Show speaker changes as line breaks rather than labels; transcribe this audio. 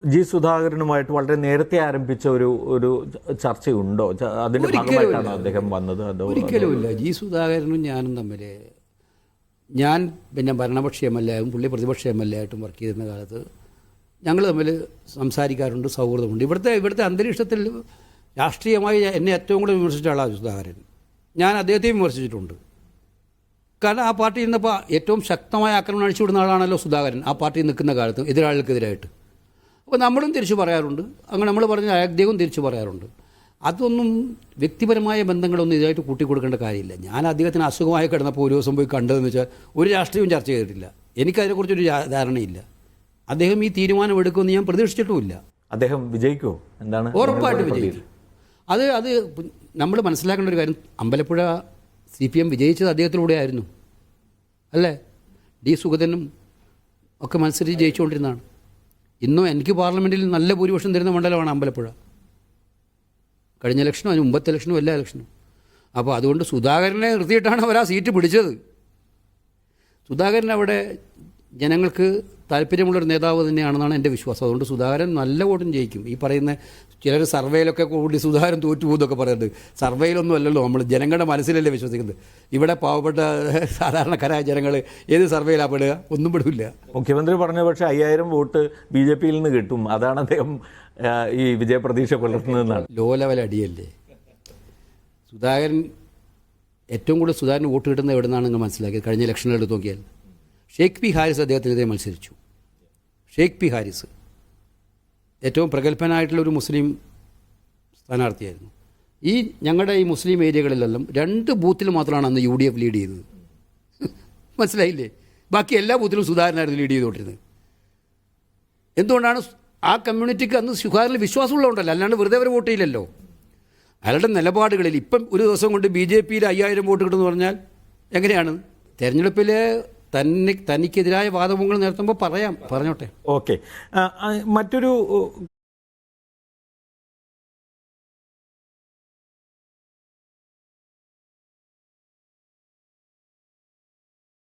G സുധാകരനുമായിട്ട് വളരെ നേരത്തെ ആരംഭിച്ച ഒരു ചർച്ചയുണ്ടോ? അതിന്റെ ഭാഗമായിട്ടാണ് അദ്ദേഹം വന്നത്?
ഒരിക്കലുമില്ല. ജി സുധാകരനും ഞാനും തമ്മിൽ, ഞാൻ പിന്നെ ഭരണപക്ഷ എം എൽ എ ആയും പുള്ളി പ്രതിപക്ഷ എം എൽ എ ആയിട്ടും വർക്ക് ചെയ്തിരുന്ന കാലത്ത് ഞങ്ങൾ തമ്മിൽ സംസാരിക്കാറുണ്ട്, സൗഹൃദമുണ്ട്. ഇവിടുത്തെ അന്തരീക്ഷത്തിൽ രാഷ്ട്രീയമായി എന്നെ ഏറ്റവും കൂടുതൽ വിമർശിച്ച ആളാണ് സുധാകരൻ. ഞാൻ അദ്ദേഹത്തെയും വിമർശിച്ചിട്ടുണ്ട്. കാരണം ആ പാർട്ടിയിൽ നിന്നപ്പോൾ ഏറ്റവും ശക്തമായ ആക്രമണം അഴിച്ചുവിടുന്ന ആളാണല്ലോ സുധാകരൻ ആ പാർട്ടിയിൽ നിൽക്കുന്ന കാലത്ത് എതിരാളികൾക്കെതിരായിട്ട്. അപ്പോൾ നമ്മളും തിരിച്ചു പറയാറുണ്ട്, അങ്ങനെ നമ്മൾ പറഞ്ഞ അദ്ദേഹവും തിരിച്ചു പറയാറുണ്ട്. അതൊന്നും വ്യക്തിപരമായ ബന്ധങ്ങളൊന്നും ഇതായിട്ട് കൂട്ടിക്കൊടുക്കേണ്ട കാര്യമില്ല. ഞാൻ അദ്ദേഹത്തിന് അസുഖമായി കിടന്നപ്പോൾ ഒരു ദിവസം പോയി കണ്ടതെന്ന് വെച്ചാൽ ഒരു രാഷ്ട്രീയവും ചർച്ച ചെയ്തിട്ടില്ല. എനിക്കതിനെക്കുറിച്ചൊരു ധാരണയില്ല. അദ്ദേഹം ഈ തീരുമാനം എടുക്കുമെന്ന് ഞാൻ പ്രതീക്ഷിച്ചിട്ടുമില്ല.
അദ്ദേഹം വിജയിക്കുമോ? എന്താണ്?
ഉറപ്പായിട്ട് വിജയിക്കും. അത് നമ്മൾ മനസ്സിലാക്കേണ്ട ഒരു കാര്യം, അമ്പലപ്പുഴ CPM വിജയിച്ചത് അദ്ദേഹത്തിലൂടെ ആയിരുന്നു അല്ലേ? ഡി സുഗതനും ഒക്കെ മത്സരിച്ച് ജയിച്ചുകൊണ്ടിരുന്നതാണ്. ഇന്നും എനിക്ക് പാർലമെൻറ്റിൽ നല്ല ഭൂരിപക്ഷം തരുന്ന മണ്ഡലമാണ് അമ്പലപ്പുഴ. കഴിഞ്ഞ ഇലക്ഷനും അതിന് മുമ്പത്തെ ഇലക്ഷനും എല്ലാ ഇലക്ഷനും. അപ്പോൾ അതുകൊണ്ട് സുധാകരനെ നിർത്തിയിട്ടാണ് അവർ ആ സീറ്റ് പിടിച്ചത്. സുധാകരൻ അവിടെ ജനങ്ങൾക്ക് താല്പര്യമുള്ളൊരു നേതാവ് തന്നെയാണെന്നാണ് എൻ്റെ വിശ്വാസം. അതുകൊണ്ട് സുധാകരൻ നല്ല വോട്ടും ജയിക്കും. ഈ പറയുന്ന ചിലർ സർവേയിലൊക്കെ കൂടി സുധാകരൻ തോറ്റുപോകുന്നൊക്കെ പറയുന്നത് സർവേയിലൊന്നും അല്ലല്ലോ, നമ്മൾ ജനങ്ങളുടെ മനസ്സിലല്ലേ വിശ്വസിക്കുന്നത്. ഇവിടെ പാവപ്പെട്ട സാധാരണക്കാരായ ജനങ്ങൾ ഏത് സർവേയിലാണ് പെടുക? ഒന്നും പെടില്ല.
മുഖ്യമന്ത്രി പറഞ്ഞ പക്ഷേ 5000 വോട്ട് BJP-യിൽ നിന്ന് കിട്ടും, അതാണ് അദ്ദേഹം ഈ വിജയപ്രതീക്ഷ പുലർത്തുന്നതെന്നാണ്.
ലോ ലെവൽ അടിയല്ലേ സുധാകരൻ. ഏറ്റവും കൂടുതൽ സുധാകരൻ വോട്ട് കിട്ടുന്നത് എവിടെ നിന്നാണ് നിങ്ങൾ മനസ്സിലാക്കിയത്? കഴിഞ്ഞ ഇലക്ഷനിൽ എടുത്ത് നോക്കിയാൽ ഷെയ്ഖ് പി ഹാരിസ് അദ്ദേഹത്തിനെതിരെ മത്സരിച്ചു. ഷെയ്ഖ് പി ഹാരിസ് ഏറ്റവും പ്രഗത്ഭനായിട്ടുള്ളൊരു മുസ്ലിം സ്ഥാനാർത്ഥിയായിരുന്നു. ഞങ്ങളുടെ ഈ മുസ്ലിം ഏരിയകളിലെല്ലാം 2 ബൂത്തിൽ മാത്രമാണ് അന്ന് UDF ലീഡ് ചെയ്തത്. മനസ്സിലായില്ലേ? ബാക്കി എല്ലാ ബൂത്തിലും സുധാകരനായിരുന്നു ലീഡ് ചെയ്തുകൊണ്ടിരുന്നത്. എന്തുകൊണ്ടാണ്? ആ കമ്മ്യൂണിറ്റിക്ക് അന്ന് സുധാകരനിൽ വിശ്വാസമുള്ളതുകൊണ്ടല്ല, അല്ലാണ്ട് വെറുതെ അവർ വോട്ട് ചെയ്യില്ലല്ലോ. അയാളുടെ നിലപാടുകളിൽ ഇപ്പം ഒരു ദിവസം കൊണ്ട് BJP-യിൽ 5000 വോട്ട് കിട്ടുമെന്ന് പറഞ്ഞാൽ എങ്ങനെയാണ്? തെരഞ്ഞെടുപ്പിൽ തനിക്കെതിരായ വാദമുഖങ്ങൾ നടത്തുമ്പോൾ പറഞ്ഞോട്ടെ.
ഓക്കെ, മറ്റൊരു